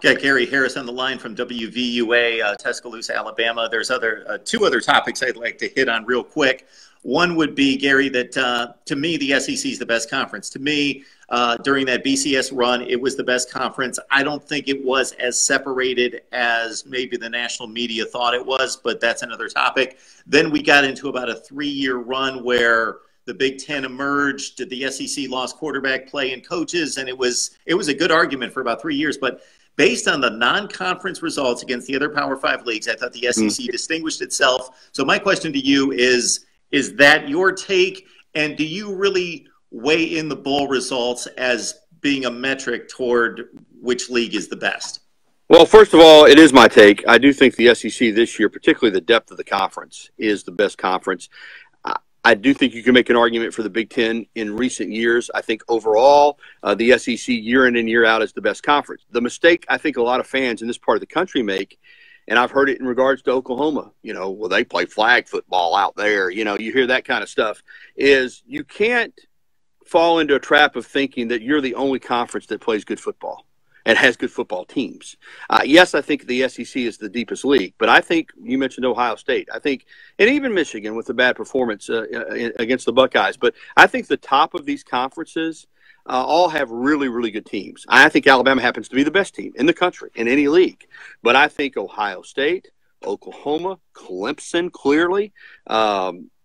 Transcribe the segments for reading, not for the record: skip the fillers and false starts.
Got Gary Harris on the line from WVUA, Tuscaloosa, Alabama. There's two other topics I'd like to hit on real quick. One would be, Gary, that to me, the SEC is the best conference. To me, during that BCS run, it was the best conference. I don't think it was as separated as maybe the national media thought it was, but that's another topic. Then we got into about a 3-year run where the Big Ten emerged, the SEC lost quarterback play and coaches, and it was a good argument for about 3 years. But based on the non-conference results against the other Power 5 leagues, I thought the SEC distinguished itself. So my question to you is that your take, and do you really weigh in the bowl results as being a metric toward which league is the best? Well, first of all, it is my take. I do think the SEC this year, particularly the depth of the conference, is the best conference. I do think you can make an argument for the Big Ten in recent years. I think overall, the SEC year in and year out is the best conference. The mistake I think a lot of fans in this part of the country make, and I've heard it in regards to Oklahoma, well, they play flag football out there. You hear that kind of stuff, is you can't fall into a trap of thinking that you're the only conference that plays good football and has good football teams. Yes, I think the SEC is the deepest league, but I think you mentioned Ohio State. I think, and even Michigan with a bad performance against the Buckeyes, but I think the top of these conferences all have really, really good teams. I think Alabama happens to be the best team in the country in any league, but I think Ohio State, Oklahoma, Clemson, clearly,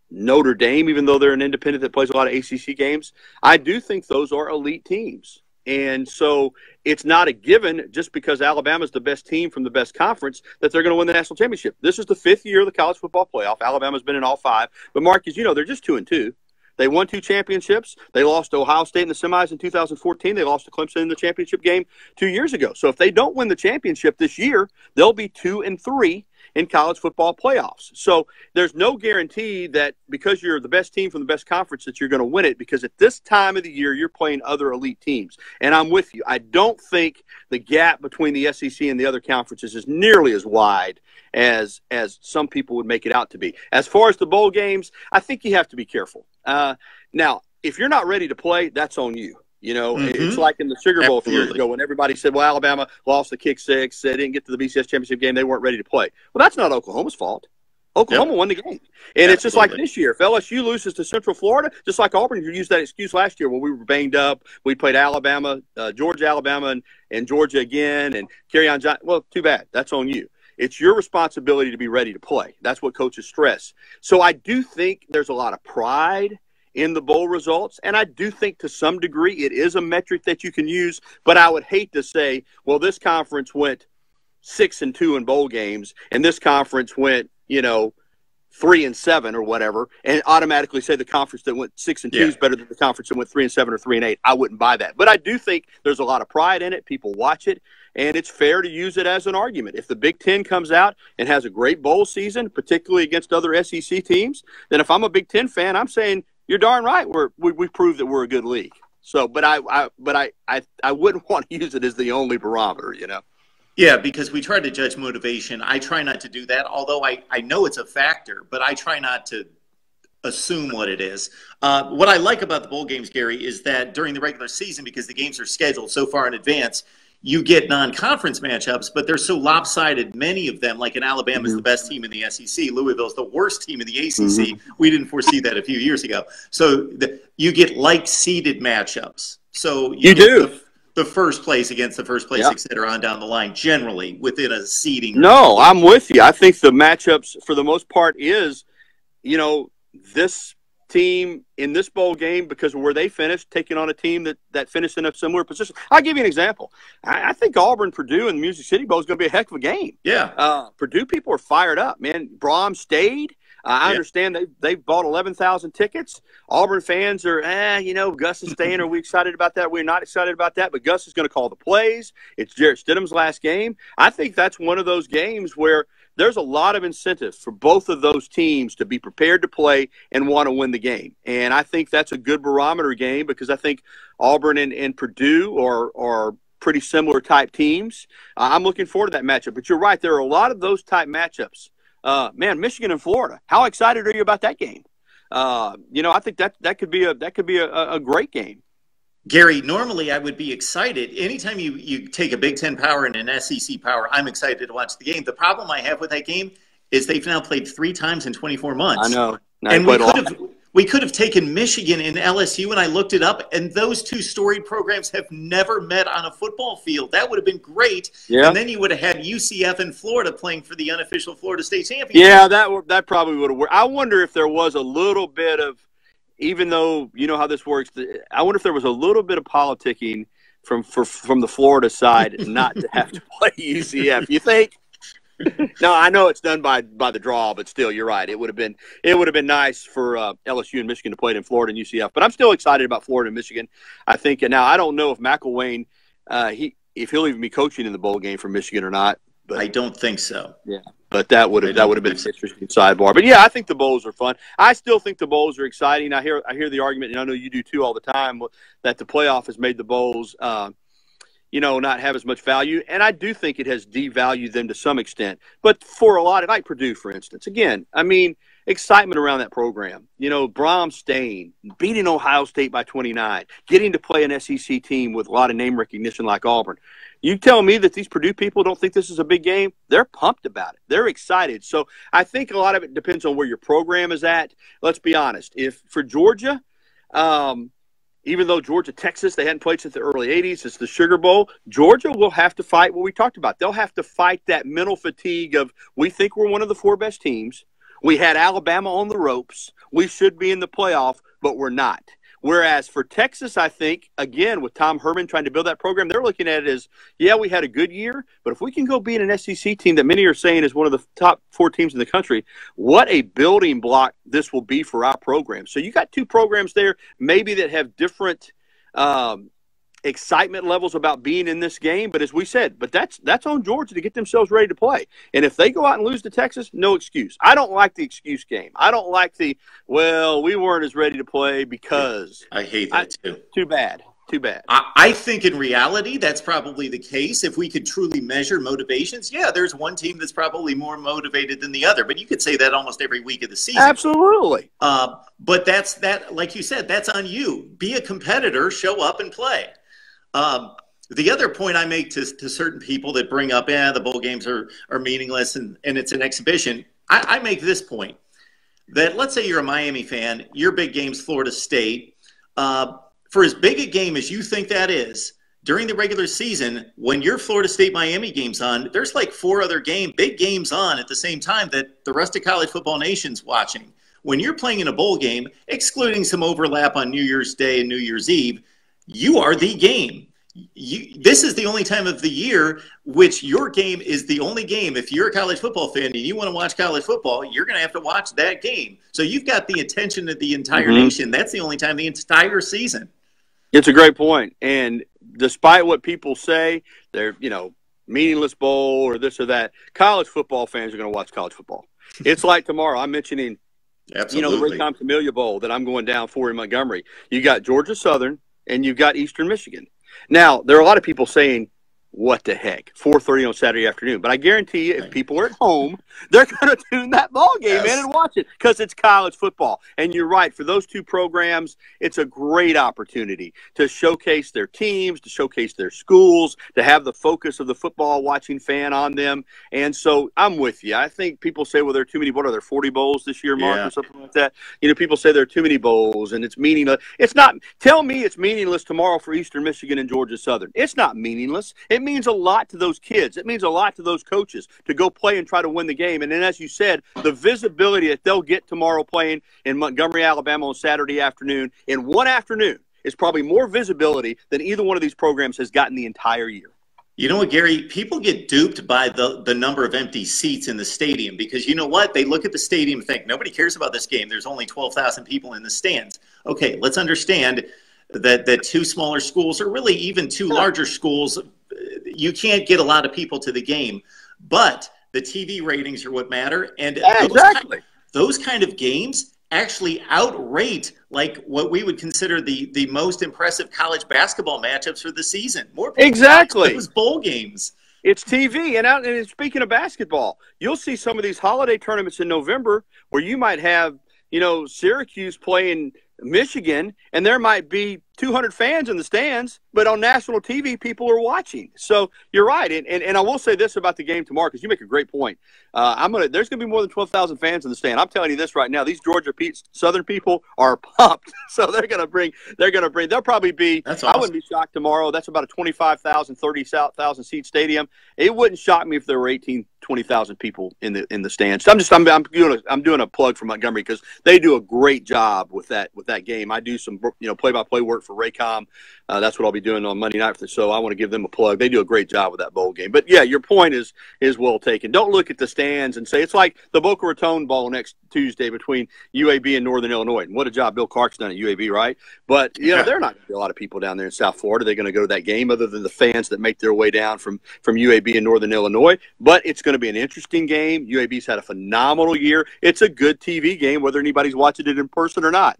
Notre Dame, even though they're an independent that plays a lot of ACC games, I do think those are elite teams. And so it's not a given just because Alabama's the best team from the best conference that they're going to win the national championship. This is the 5th year of the college football playoff. Alabama's been in all 5. But, Mark, as you know, they're just 2-2. They won 2 championships. They lost to Ohio State in the semis in 2014. They lost to Clemson in the championship game 2 years ago. So if they don't win the championship this year, they'll be 2-3 in college football playoffs. So there's no guarantee that because you're the best team from the best conference that you're going to win it, because at this time of the year, you're playing other elite teams. And I'm with you. I don't think the gap between the SEC and the other conferences is nearly as wide as some people would make it out to be. As far as the bowl games, I think you have to be careful. Now, if you're not ready to play, that's on you. It's like in the Sugar Bowl a few years ago when everybody said, well, Alabama lost the kick 6. They didn't get to the BCS championship game. They weren't ready to play. Well, that's not Oklahoma's fault. Oklahoma won the game. And it's just like this year. If LSU loses to Central Florida, just like Auburn, you used that excuse last year when we were banged up. We played Alabama, Georgia, Alabama, and Georgia again, and Kerryon Johnson. Well, too bad. That's on you. It's your responsibility to be ready to play. That's what coaches stress. So I do think there's a lot of pride in the bowl results, and I do think to some degree it is a metric that you can use, but I would hate to say, well, this conference went 6-2 in bowl games, and this conference went, 3-7 or whatever, and automatically say the conference that went 6-2 is better than the conference that went 3-7 or 3-8. I wouldn't buy that. But I do think there's a lot of pride in it. People watch it, and it's fair to use it as an argument. If the Big Ten comes out and has a great bowl season, particularly against other SEC teams, then if I'm a Big Ten fan, I'm saying, you're darn right. We proved that we're a good league. So, but I wouldn't want to use it as the only barometer, Yeah, because we try to judge motivation. I try not to do that, although I know it's a factor, but I try not to assume what it is. What I like about the bowl games, Gary, is that during the regular season, because the games are scheduled so far in advance, you get non-conference matchups, but they're so lopsided, many of them, like in Alabama is the best team in the SEC. Louisville's the worst team in the ACC. We didn't foresee that a few years ago. So you get like-seeded matchups. So you do. The first place against the first place, et cetera, on down the line, generally within a seeding. No, I'm with you. I think the matchups, for the most part, is, this team in this bowl game, because of where they finished, taking on a team that finished in a similar position. I'll give you an example. I think Auburn-Purdue in the Music City Bowl is going to be a heck of a game. Yeah. Purdue people are fired up, man. Braum stayed. I understand they've bought 11,000 tickets. Auburn fans are, Gus is staying. Are we excited about that? We're not excited about that, but Gus is going to call the plays. It's Jarrett Stidham's last game. I think that's one of those games where there's a lot of incentive for both of those teams to be prepared to play and want to win the game. And I think that's a good barometer game because I think Auburn and Purdue are pretty similar type teams. I'm looking forward to that matchup. But you're right, there are a lot of those type matchups. Man, Michigan and Florida. How excited are you about that game? I think that could be a great game. Gary, normally I would be excited. Anytime you take a Big Ten power and an SEC power, I'm excited to watch the game. The problem I have with that game is they've now played 3 times in 24 I months. know. Now And we could have taken Michigan and LSU, and I looked it up, and those two storied programs have never met on a football field. That would have been great. Yeah. And then you would have had UCF and Florida playing for the unofficial Florida State Championship. Yeah, that probably would have worked. I wonder if there was a little bit of, even though you know how this works, I wonder if there was a little bit of politicking from the Florida side not to have to play UCF. You think? No, I know it's done by the draw, but still, you're right. It would have been nice for LSU and Michigan to play it in Florida and UCF. But I'm still excited about Florida and Michigan. I think, and now I don't know if McElwain, if he'll even be coaching in the bowl game for Michigan or not. But I don't think so. Yeah, but that would have been an interesting sidebar. But yeah, I think the bowls are fun. I still think the bowls are exciting. I hear the argument, and I know you do too all the time, that the playoff has made the bowls not have as much value. And I do think it has devalued them to some extent. But for a lot of, like Purdue, for instance, again, I mean, excitement around that program. Brom staying, beating Ohio State by 29, getting to play an SEC team with a lot of name recognition like Auburn. You tell me that these Purdue people don't think this is a big game? They're pumped about it. They're excited. So I think a lot of it depends on where your program is at. Let's be honest. If for Georgia, even though Georgia, Texas, they hadn't played since the early 80s. It's the Sugar Bowl. Georgia will have to fight what we talked about. They'll have to fight that mental fatigue of, we think we're one of the 4 best teams. We had Alabama on the ropes. We should be in the playoff, but we're not. Whereas for Texas, I think, again, with Tom Herman trying to build that program, they're looking at it as, yeah, we had a good year, but if we can go beat an SEC team that many are saying is one of the top 4 teams in the country, what a building block this will be for our program. So you got 2 programs there maybe that have different excitement levels about being in this game. But as we said, that's on Georgia to get themselves ready to play. And if they go out and lose to Texas, no excuse. I don't like the excuse game. I don't like we weren't as ready to play because. I hate that too. Too bad. Too bad. I think in reality, that's probably the case. If we could truly measure motivations, yeah, there's one team that's probably more motivated than the other. But you could say that almost every week of the season. Absolutely. But like you said, that's on you. Be a competitor, show up and play. The other point I make to certain people that bring up, the bowl games are meaningless and it's an exhibition. I make this point that let's say you're a Miami fan, your big game's Florida State. For as big a game as you think that is, during the regular season, when your Florida State-Miami game's on, there's like 4 other big games on at the same time that the rest of college football nation's watching. When you're playing in a bowl game, excluding some overlap on New Year's Day and New Year's Eve, you are the game. This is the only time of the year which your game is the only game. If you're a college football fan and you want to watch college football, you're going to have to watch that game. So you've got the attention of the entire nation. That's the only time the entire season. It's a great point. And despite what people say, they're, meaningless bowl or this or that, college football fans are going to watch college football. It's like tomorrow. I'm mentioning, the Raycom Camellia Bowl that I'm going down for in Montgomery. You got Georgia Southern and you've got Eastern Michigan. Now, there are a lot of people saying, what the heck, 4:30 on Saturday afternoon. But I guarantee you, if people are at home, they're going to tune that ball game in and watch it because it's college football. And you're right. For those 2 programs, it's a great opportunity to showcase their teams, to showcase their schools, to have the focus of the football-watching fan on them. And so I'm with you. I think people say, well, there are too many – what are there, 40 bowls this year, Mark, or something like that? People say there are too many bowls and it's meaningless. It's not – tell me it's meaningless tomorrow for Eastern Michigan and Georgia Southern. It's not meaningless. It means a lot to those kids. It means a lot to those coaches to go play and try to win the game. And then, as you said, the visibility that they'll get tomorrow playing in Montgomery, Alabama on Saturday afternoon, in one afternoon, is probably more visibility than either one of these programs has gotten the entire year. You know what, Gary? People get duped by the number of empty seats in the stadium because you know what? They look at the stadium and think, nobody cares about this game. There's only 12,000 people in the stands. Okay, let's understand that 2 smaller schools, or really even 2 larger schools, you can't get a lot of people to the game. But the TV ratings are what matter. And those kind of games actually outrate like what we would consider the most impressive college basketball matchups for the season. More people watch those bowl games. It's TV. And speaking of basketball, you'll see some of these holiday tournaments in November where you might have, Syracuse playing Michigan, and there might be 200 fans in the stands, but on national TV, people are watching. So you're right. And I will say this about the game tomorrow, because you make a great point. There's going to be more than 12,000 fans in the stand. I'm telling you this right now. These Southern people are pumped. So they'll probably be, That's awesome. I wouldn't be shocked tomorrow. That's about a 25,000, 30,000 seat stadium. It wouldn't shock me if there were 20,000 people in the stands. So I'm doing a plug for Montgomery, because they do a great job with that game. I do some play-by-play work for Raycom. That's what I'll be doing on Monday night. So I want to give them a plug. They do a great job with that bowl game. But yeah, your point is well taken. Don't look at the stands and say it's like the Boca Raton Bowl next Tuesday between UAB and Northern Illinois. And what a job Bill Clark's done at UAB, right? But there are not going to be a lot of people down there in South Florida. They're going to go to that game, other than the fans that make their way down from UAB and Northern Illinois. But it's going to be an interesting game. UAB's had a phenomenal year. It's a good TV game, whether anybody's watching it in person or not.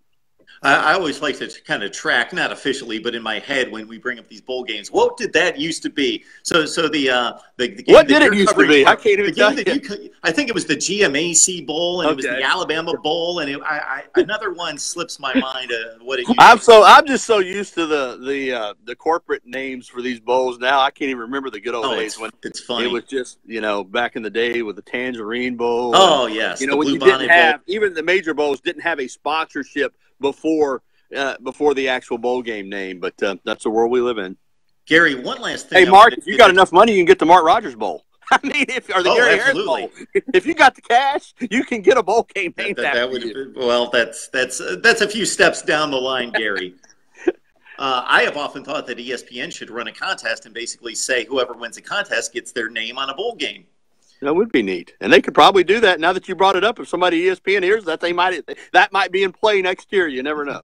I always like to kind of track, not officially, but in my head when we bring up these bowl games. What did that used to be? So the game what did it used to be? I can't even tell you. I think it was the GMAC Bowl, and it was the Alabama Bowl, and another one slips my mind. What it used I'm just so used to the corporate names for these bowls now. I can't even remember the good old days when it's funny. It was just back in the day with the Tangerine Bowl. Oh yes, when you didn't have even the major bowls didn't have a sponsorship before the actual bowl game name, but that's the world we live in. Gary, one last thing. Hey, Mark, if you got enough money, you can get the Mark Rogers Bowl. I mean, Gary Harris Bowl. If you got the cash, you can get a bowl game named after you. Well, that's a few steps down the line, Gary. I have often thought that ESPN should run a contest and basically say whoever wins the contest gets their name on a bowl game. That would be neat, and they could probably do that. Now that you brought it up, if somebody ESPN hears that, that might be in play next year. You never know.